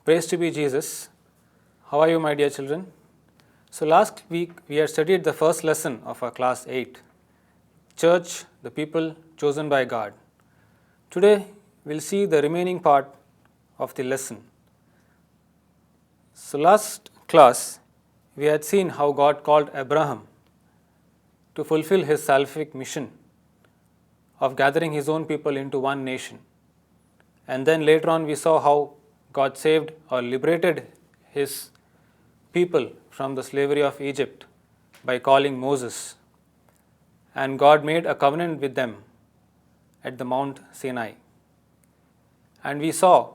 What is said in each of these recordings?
Praise to be Jesus. How are you, my dear children? So last week we had studied the first lesson of our class 8, Church, the people chosen by God. Today we'll see the remaining part of the lesson. So last class we had seen how God called Abraham to fulfill his salvific mission of gathering his own people into one nation. And then later on we saw how God saved or liberated his people from the slavery of Egypt by calling Moses. And God made a covenant with them at the Mount Sinai. And we saw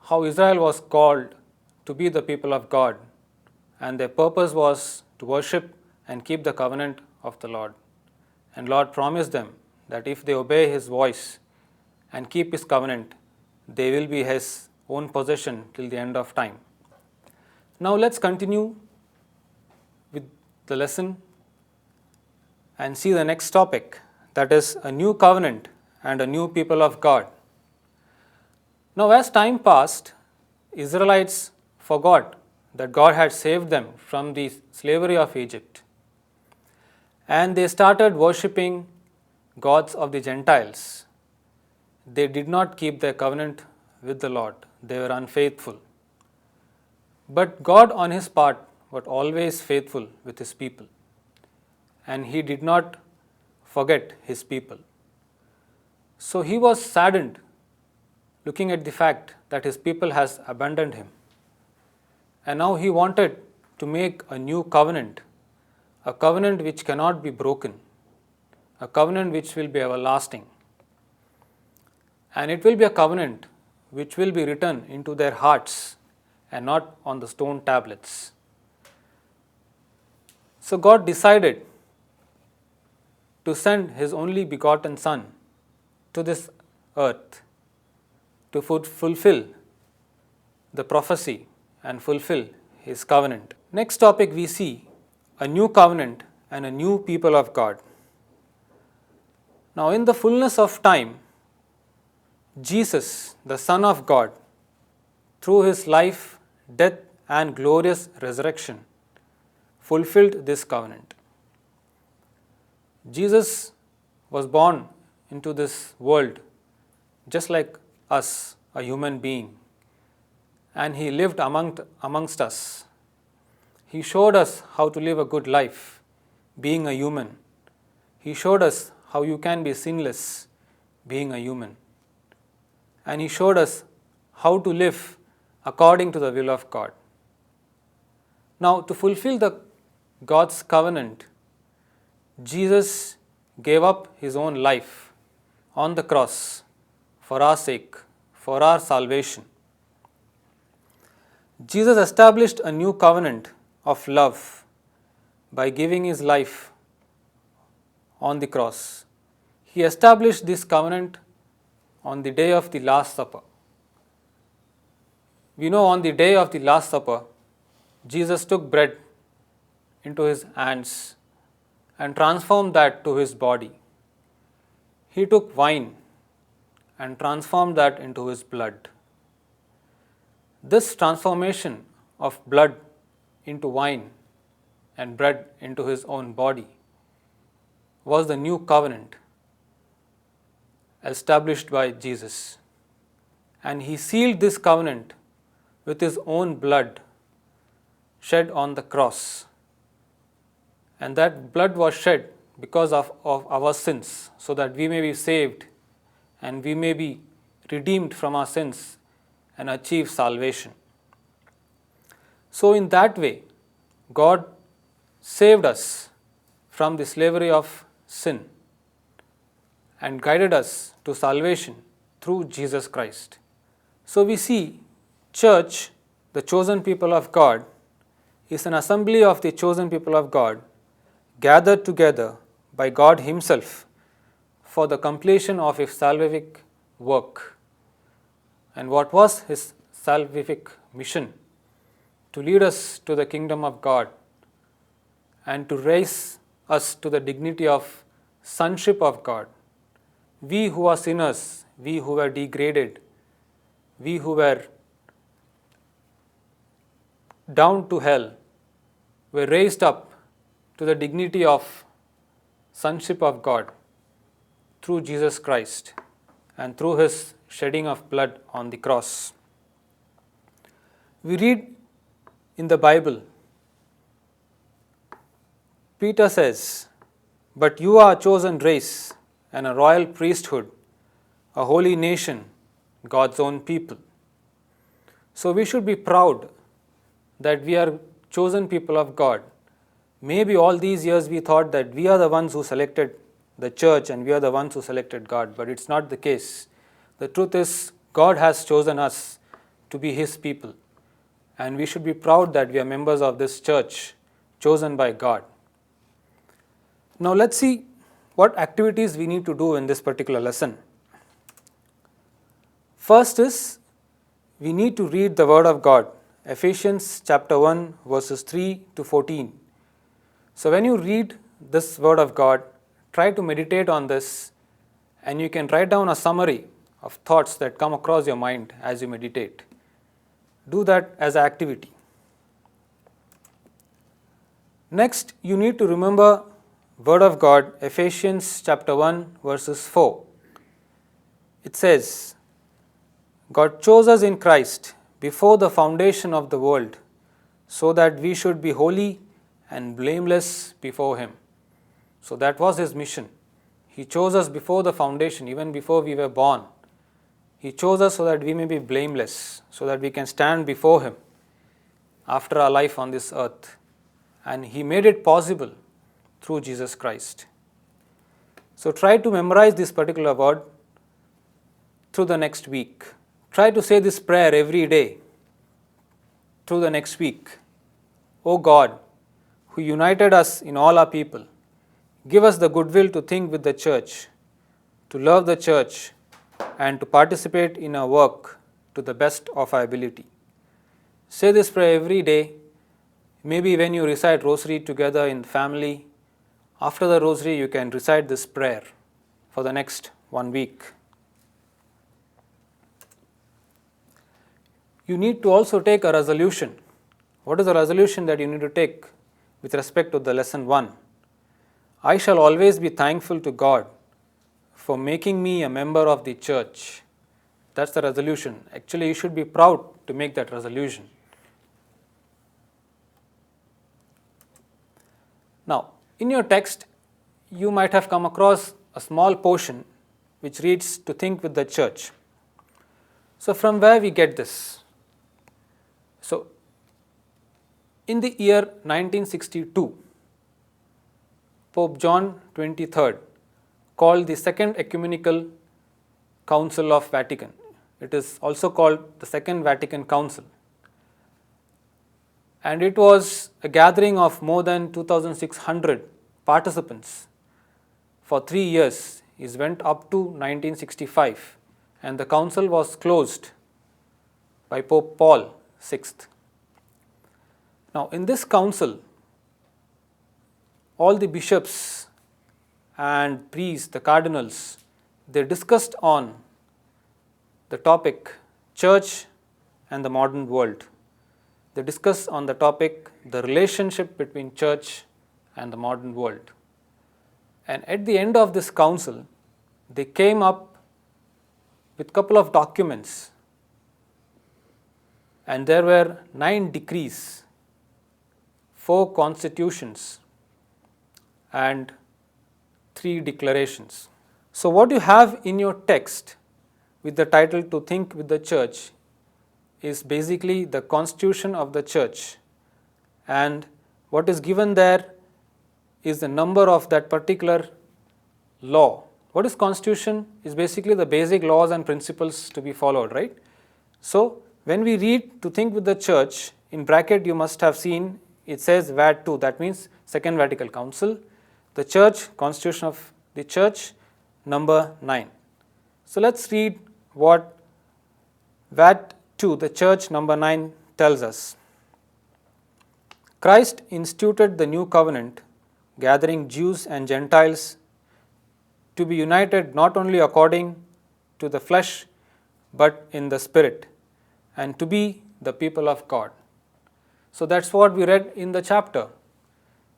how Israel was called to be the people of God, and their purpose was to worship and keep the covenant of the Lord. And Lord promised them that if they obey His voice and keep His covenant, they will be His own possession till the end of time. Now let's continue with the lesson and see the next topic, that is a new covenant and a new people of God. Now as time passed, Israelites forgot that God had saved them from the slavery of Egypt, and they started worshipping gods of the Gentiles. They did not keep their covenant with the Lord. They were unfaithful. But God on His part was always faithful with His people, and He did not forget His people. So He was saddened looking at the fact that His people has abandoned Him. And now He wanted to make a new covenant, a covenant which cannot be broken, a covenant which will be everlasting. And it will be a covenant which will be written into their hearts and not on the stone tablets. So God decided to send His only begotten Son to this earth to fulfill the prophecy and fulfill His covenant. Next topic we see a new covenant and a new people of God. Now in the fullness of time, Jesus, the Son of God, through His life, death and glorious resurrection, fulfilled this covenant. Jesus was born into this world just like us, a human being, and He lived amongst us. He showed us how to live a good life, being a human. He showed us how you can be sinless, being a human. And He showed us how to live according to the will of God. Now, to fulfill God's covenant, Jesus gave up His own life on the cross for our sake, for our salvation. Jesus established a new covenant of love by giving His life on the cross. He established this covenant on the day of the Last Supper. We know on the day of the Last Supper, Jesus took bread into His hands and transformed that to His body. He took wine and transformed that into His blood. This transformation of blood into wine and bread into His own body was the new covenant established by Jesus. And He sealed this covenant with His own blood shed on the cross. And that blood was shed because of our sins, so that we may be saved and we may be redeemed from our sins and achieve salvation. So in that way, God saved us from the slavery of sin and guided us to salvation through Jesus Christ. So we see church, the chosen people of God, is an assembly of the chosen people of God gathered together by God Himself for the completion of His salvific work. And what was His salvific mission? To lead us to the kingdom of God and to raise us to the dignity of sonship of God. We who are sinners, we who were degraded, we who were down to hell were raised up to the dignity of sonship of God through Jesus Christ and through his shedding of blood on the cross. We read in the Bible, Peter says, "But you are a chosen race and a royal priesthood, a holy nation, God's own people." So we should be proud that we are chosen people of God. Maybe all these years we thought that we are the ones who selected the church and we are the ones who selected God, but it's not the case. The truth is, God has chosen us to be his people, and we should be proud that we are members of this church chosen by God. Now let's see what activities we need to do in this particular lesson. First is, we need to read the Word of God, Ephesians chapter 1 verses 3 to 14. So when you read this Word of God, try to meditate on this, and you can write down a summary of thoughts that come across your mind as you meditate. Do that as an activity. Next, you need to remember Word of God, Ephesians chapter 1 verses 4. It says, "God chose us in Christ before the foundation of the world, so that we should be holy and blameless before him." So that was his mission. He chose us before the foundation, even before we were born. He chose us so that we may be blameless, so that we can stand before him after our life on this earth. And he made it possible through Jesus Christ. So try to memorize this particular word through the next week. Try to say this prayer every day through the next week. "O God, who united us in all our people, give us the goodwill to think with the church, to love the church, and to participate in our work to the best of our ability." Say this prayer every day. Maybe when you recite rosary together in family, after the rosary you can recite this prayer for the next 1 week. You need to also take a resolution. What is the resolution that you need to take with respect to the lesson 1? "I shall always be thankful to God for making me a member of the church." That's the resolution. Actually, you should be proud to make that resolution. Now, in your text, you might have come across a small portion which reads, "to think with the church." So from where we get this? So, in the year 1962, Pope John XXIII called the Second Ecumenical Council of Vatican. It is also called the Second Vatican Council. And it was a gathering of more than 2,600 participants for 3 years. It went up to 1965, and the council was closed by Pope Paul VI. Now, in this council, all the bishops and priests, the cardinals, they discussed on the topic church and the modern world. They discussed on the topic the relationship between church and the modern world. And at the end of this council, they came up with a couple of documents, and there were 9 decrees, 4 constitutions, and 3 declarations. So what you have in your text with the title "To Think with the Church" is basically the constitution of the church, and what is given there is the number of that particular law. What is constitution? Is basically the basic laws and principles to be followed, right? So when we read "To Think with the Church," in bracket you must have seen it says VAT 2, that means Second Vatican Council, the church, constitution of the church, number 9. So let's read what VAT 2, the church, number 9 tells us. "Christ instituted the new covenant, gathering Jews and Gentiles to be united not only according to the flesh but in the spirit, and to be the people of God." So that's what we read in the chapter.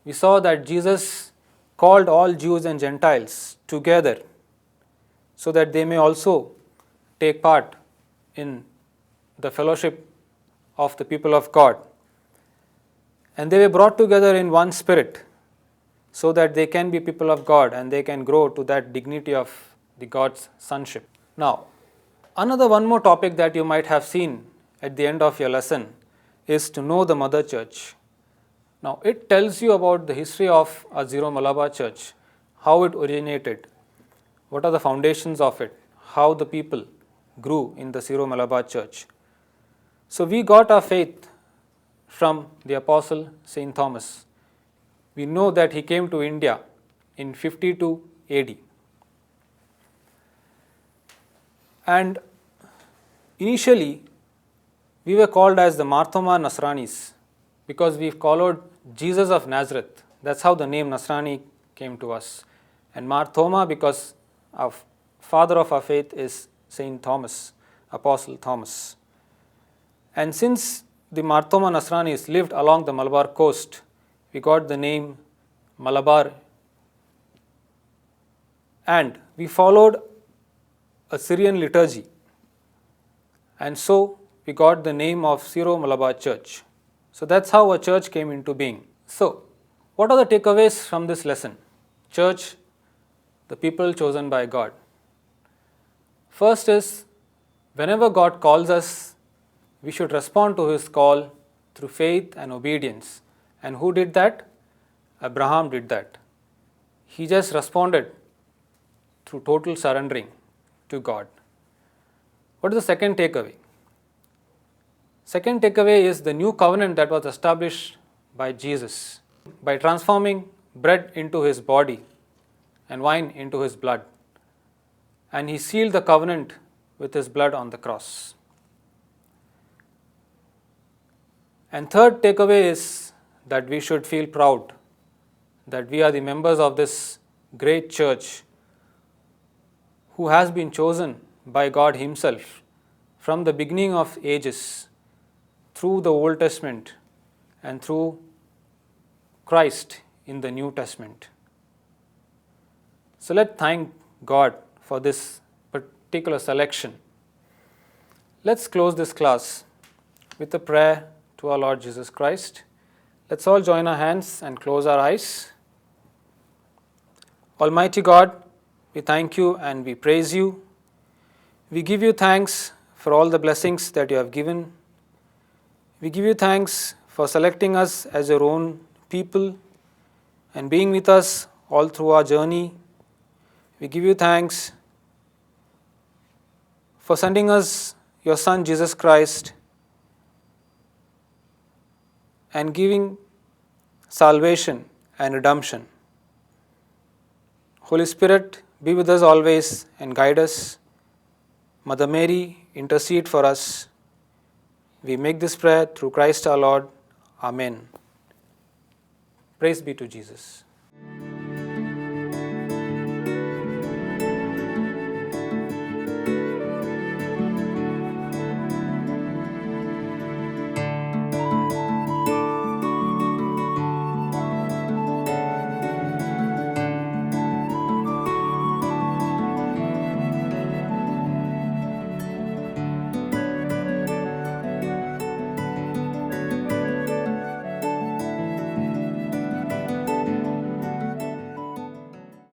We saw that Jesus called all Jews and Gentiles together so that they may also take part in the fellowship of the people of God. And they were brought together in one spirit so that they can be people of God and they can grow to that dignity of the God's sonship. Now, one more topic that you might have seen at the end of your lesson is to know the Mother Church. Now, it tells you about the history of a Zero Malabar Church, how it originated, what are the foundations of it, how the people grew in the Zero Malabar Church. So, we got our faith from the Apostle St. Thomas. We know that he came to India in 52 AD. And initially, we were called as the Marthoma Nasranis because we followed Jesus of Nazareth. That's how the name Nasrani came to us. And Marthoma because our father of our faith is St. Thomas, Apostle Thomas. And since the Marthoma Nasranis lived along the Malabar coast, we got the name Malabar. And we followed a Syrian liturgy. And so we got the name of Syro Malabar Church. So that's how a church came into being. So, what are the takeaways from this lesson? Church, the people chosen by God. First is, whenever God calls us, we should respond to His call through faith and obedience. And who did that? Abraham did that. He just responded through total surrendering to God. What is the second takeaway? Second takeaway is the new covenant that was established by Jesus by transforming bread into His body and wine into His blood. And He sealed the covenant with His blood on the cross. And third takeaway is that we should feel proud that we are the members of this great church who has been chosen by God Himself from the beginning of ages through the Old Testament and through Christ in the New Testament. So let's thank God for this particular selection. Let's close this class with a prayer to our Lord Jesus Christ. Let's all join our hands and close our eyes. Almighty God, we thank You and we praise You. We give You thanks for all the blessings that You have given. We give You thanks for selecting us as Your own people and being with us all through our journey. We give You thanks for sending us Your Son Jesus Christ and giving salvation and redemption. Holy Spirit, be with us always and guide us. Mother Mary, intercede for us. We make this prayer through Christ our Lord. Amen. Praise be to Jesus.